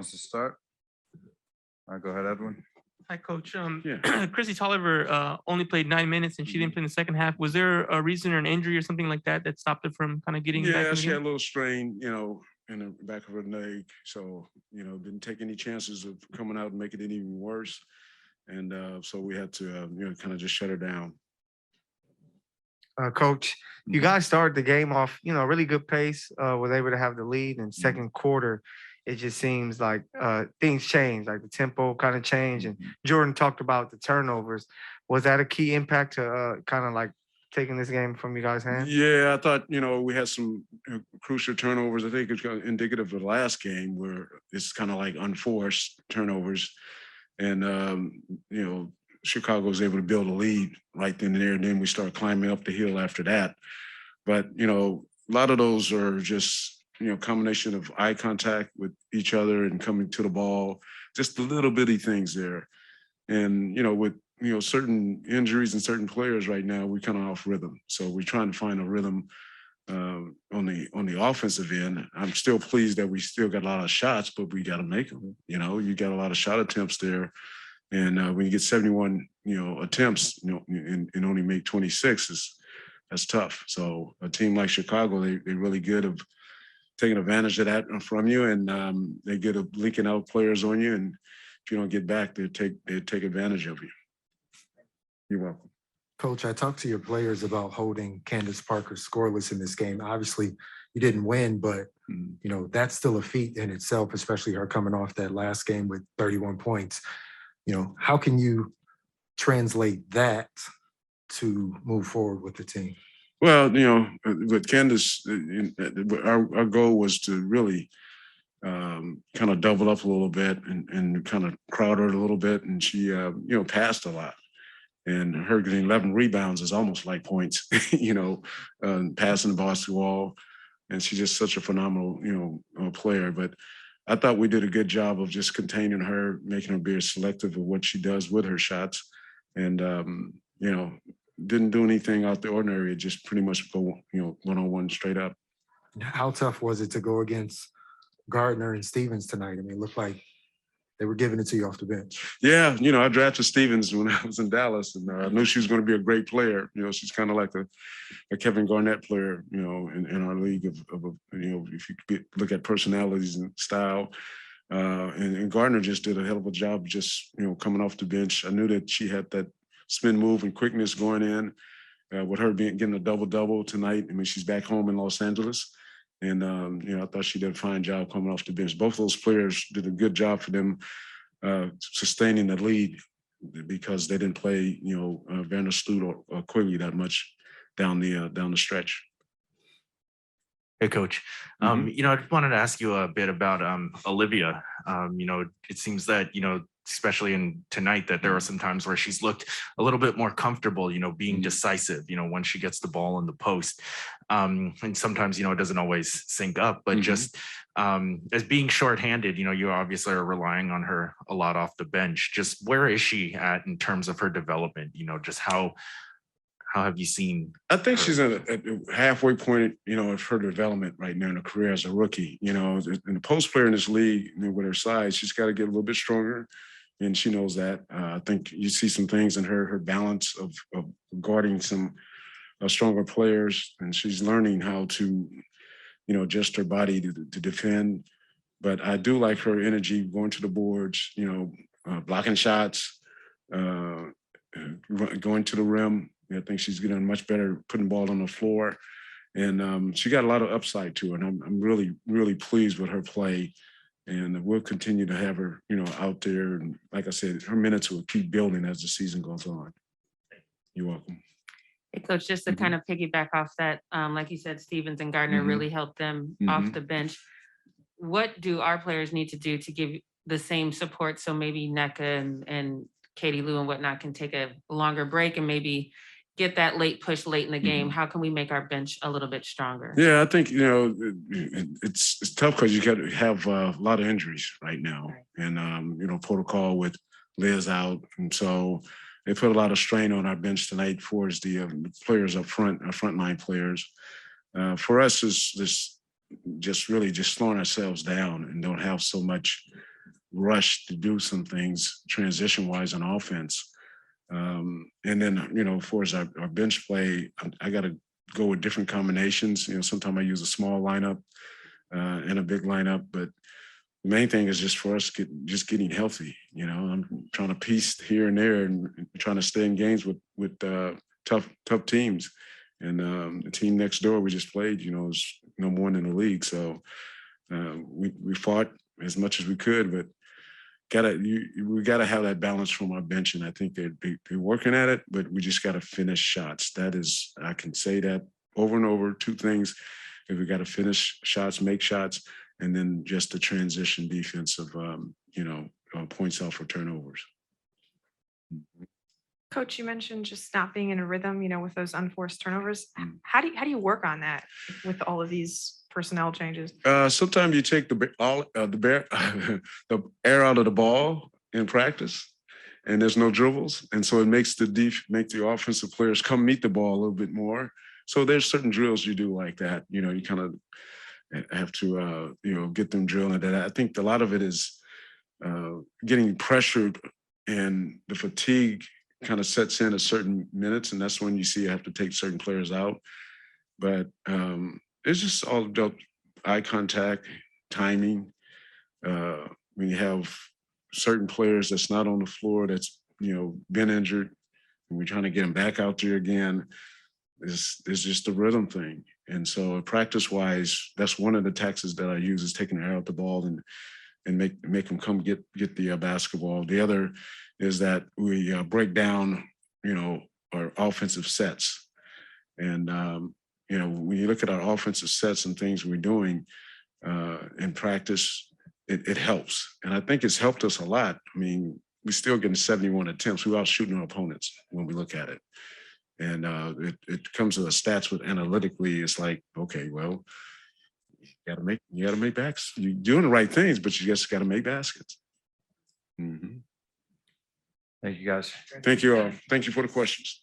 Wants to start? All right, go ahead, Edwin. Hi, Coach. Yeah. Chrissy Tolliver only played 9 minutes and she didn't play in the second half. Was there a reason or an injury or something like that that stopped her from kind of getting back in Yeah, the she had a game? little strain, in the back of her leg. So, didn't take any chances of coming out and making it even worse. And so we had to, kind of just shut her down. Coach, you guys started the game off, really good pace. Was able to have the lead in second quarter. It just seems like things changed, like the tempo kind of changed. And Jordan talked about the turnovers. Was that a key impact to kind of like taking this game from you guys' hands? Yeah, I thought, we had some crucial turnovers. I think it's indicative of the last game where it's kind of like unforced turnovers. And, Chicago was able to build a lead right then and there. And then we start climbing up the hill after that. But, a lot of those are just, combination of eye contact with each other and coming to the ball, just the little bitty things there. And, with, certain injuries and certain players right now, we're kind of off rhythm. So we're trying to find a rhythm on the offensive end. I'm still pleased that we still got a lot of shots, but we got to make them. You got a lot of shot attempts there. And when you get 71, attempts, and only make 26, that's tough. So a team like Chicago, they're really good of taking advantage of that from you, and they get a linking out players on you, and if you don't get back, they take advantage of you. You're welcome. Coach, I talked to your players about holding Candace Parker scoreless in this game. Obviously, you didn't win, but that's still a feat in itself, especially her coming off that last game with 31 points. How can you translate that to move forward with the team? Well, with Candace, our goal was to really kind of double up a little bit and kind of crowd her a little bit. And she, passed a lot. And her getting 11 rebounds is almost like points, passing the basketball. And she's just such a phenomenal, player. But I thought we did a good job of just containing her, making her be selective of what she does with her shots. And, didn't do anything out the ordinary. It just pretty much go, one-on-one straight up. How tough was it to go against Gardner and Stevens tonight? I mean, it looked like they were giving it to you off the bench. Yeah, I drafted Stevens when I was in Dallas, and I knew she was going to be a great player. She's kind of like a Kevin Garnett player, in our league of if you look at personalities and style. And Gardner just did a hell of a job just, coming off the bench. I knew that she had that spin move and quickness going in with her getting a double-double tonight. I mean, she's back home in Los Angeles. And, I thought she did a fine job coming off the bench. Both those players did a good job for them sustaining the lead because they didn't play, Vandersloot or Quigley that much down the stretch. Hey, Coach. I just wanted to ask you a bit about Olivia. It seems that, especially in tonight, that there are some times where she's looked a little bit more comfortable, being decisive, when she gets the ball in the post. And sometimes, it doesn't always sync up, but just as being shorthanded, you obviously are relying on her a lot off the bench. Just where is she at in terms of her development? Just how have you seen? I think she's at a halfway point, of her development right now in her career as a rookie. In the post player in this league, with her size, she's got to get a little bit stronger, and she knows that. I think you see some things in her balance of guarding some stronger players, and she's learning how to, adjust her body to defend. But I do like her energy going to the boards, blocking shots, going to the rim. I think she's getting much better putting the ball on the floor. And she got a lot of upside to her. And I'm really, really pleased with her play. And we'll continue to have her, out there. And like I said, her minutes will keep building as the season goes on. You're welcome. Hey, Coach, just to kind of piggyback off that, like you said, Stevens and Gardner really helped them off the bench. What do our players need to do to give the same support so maybe NECA and Katie Lou and whatnot can take a longer break and maybe get that late push late in the game? How can we make our bench a little bit stronger? Yeah, I think, it's tough because you got to have a lot of injuries right now. Right. And, protocol with Liz out. And so they put a lot of strain on our bench tonight for us, the players up front, our frontline players. For us, is this just really just slowing ourselves down and don't have so much rushed to do some things transition-wise on offense. And then, you know, as far as our bench play, I got to go with different combinations. You know, sometimes I use a small lineup and a big lineup, but the main thing is just for us just getting healthy. You know, I'm trying to piece here and there and trying to stay in games with tough teams. And the team next door we just played, you know, is number one in the league. So we fought as much as we could, but we gotta have that balance from our bench, and I think they're working at it. But we just gotta finish shots. That is, I can say that over and over. Two things: if we gotta finish shots, make shots, and then just the transition defense of points off for turnovers. Coach, you mentioned just not being in a rhythm, with those unforced turnovers. How do you work on that with all of these personnel changes? Sometimes you take the air out of the ball in practice, and there's no dribbles, and so it makes the offensive players come meet the ball a little bit more. So there's certain drills you do like that. You know, you kind of have to get them drilling. That I think a lot of it is getting pressured, and the fatigue kind of sets in at certain minutes, and that's when you see you have to take certain players out. But it's just all about eye contact, timing. When you have certain players that's not on the floor, that's been injured, and we're trying to get them back out there again, it's just a rhythm thing. And so practice-wise, that's one of the tactics that I use, is taking the air out the ball and make them come get the basketball. The other is that we break down, our offensive sets. And, when you look at our offensive sets and things we're doing in practice, it helps. And I think it's helped us a lot. I mean, we're still getting 71 attempts. We're out shooting our opponents when we look at it. And it comes to the stats with analytically, it's like, okay, well, you gotta make backs. You're doing the right things, but you just gotta make baskets. Mm-hmm. Thank you, guys. Thank you all. Thank you for the questions.